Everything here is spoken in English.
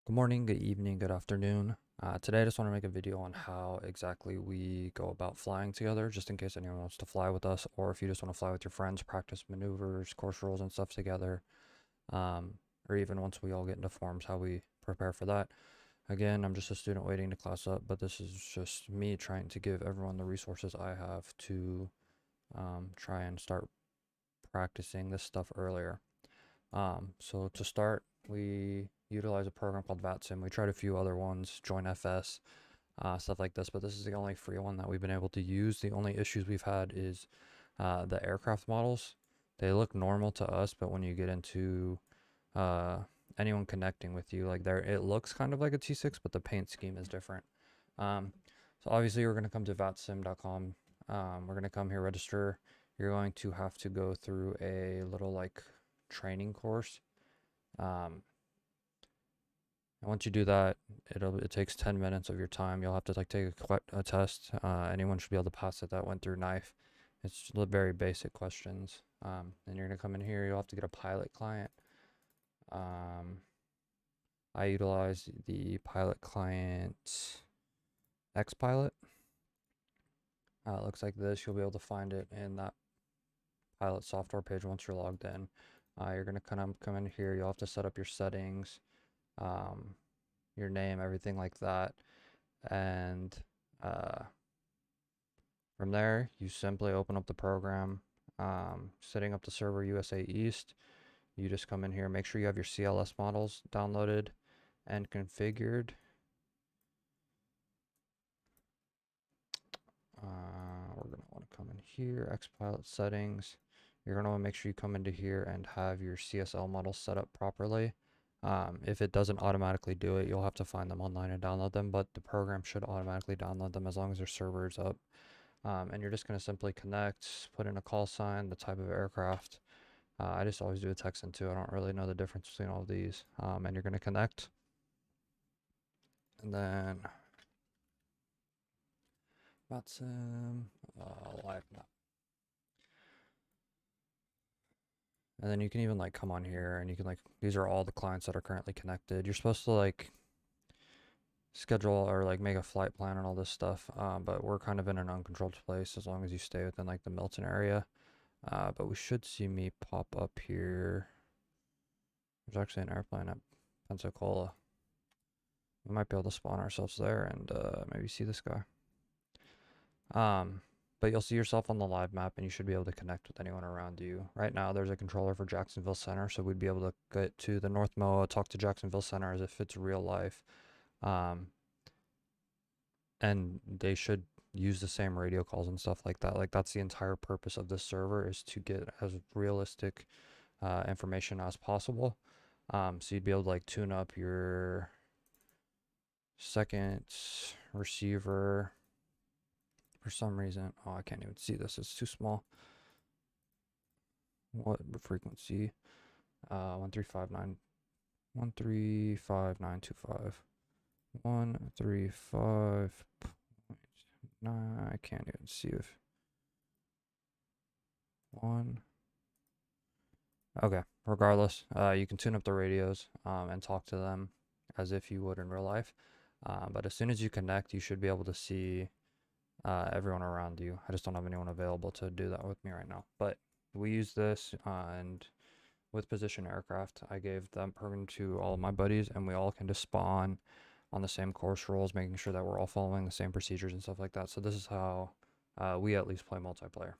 Good morning, good evening, good afternoon. Today I just want to make a video on how exactly we go about flying together, just in case anyone wants to fly with us, or if you just want to fly with your friends, practice maneuvers, course rules, and stuff together, or even once we all get into forms, how we prepare for that. Again, I'm just a student waiting to class up, but this is just me trying to give everyone the resources I have to try and start practicing this stuff earlier. So to start, we utilize a program called VATSIM. We tried a few other ones, Join FS, stuff like this, but this is the only free one that we've been able to use. The only issues we've had is the aircraft models. They look normal to us, but when you get into uh, anyone connecting with you, like there, it looks kind of like a T6, but the paint scheme is different. Um, so obviously, we're going to come to vatsim.com. We're going to come here, register. You're going to have to go through a little like training course. And once you do that, it takes 10 minutes of your time. You'll have to like take a test. Anyone should be able to pass it that went through knife. It's very basic questions. And you're gonna come in here. You'll have to get a pilot client. Um, I utilize the pilot client X Pilot. It looks like this. You'll be able to find it in that pilot software page once you're logged in. You're gonna kind of come in here. You'll have to set up your settings, um, your name, everything like that, and uh, from there you simply open up the program. Setting up the server USA East. You just come in here. Make sure you have your CLS models downloaded and configured. We're going to want to come in here, Xpilot settings. You're going to want to make sure you come into here and have your CSL models set up properly. If it doesn't automatically do it, you'll have to find them online and download them, but the program should automatically download them as long as their server is up. And you're just going to simply connect, put in a call sign, the type of aircraft. I just always do a Texan too. I don't really know the difference between all of these. And you're going to connect. And then VATSIM, live map. And then you can even like come on here and you can like, these are all the clients that are currently connected. You're supposed to like schedule or like make a flight plan and all this stuff. But we're kind of in an uncontrolled place as long as you stay within like the Milton area. But we should see me pop up here. There's actually an airplane at Pensacola. We might be able to spawn ourselves there and maybe see this guy. But you'll see yourself on the live map and you should be able to connect with anyone around you. Right now, there's a controller for Jacksonville Center, so we'd be able to get to the North MOA, talk to Jacksonville Center as if it's real life. And they should use the same radio calls and stuff like that. Like that's the entire purpose of this server, is to get as realistic information as possible. So you'd be able to like tune up your second receiver. For some reason, oh, I can't even see this. It's too small. What frequency? 1359, 135925, 135.9. I can't even see if one. Okay, regardless, you can tune up the radios and talk to them as if you would in real life. But as soon as you connect, you should be able to see everyone around you. I just don't have anyone available to do that with me right now. But we use this, and with position aircraft, I gave that program to all of my buddies, and we all can just spawn on the same course rules, making sure that we're all following the same procedures and stuff like that. So this is how we at least play multiplayer.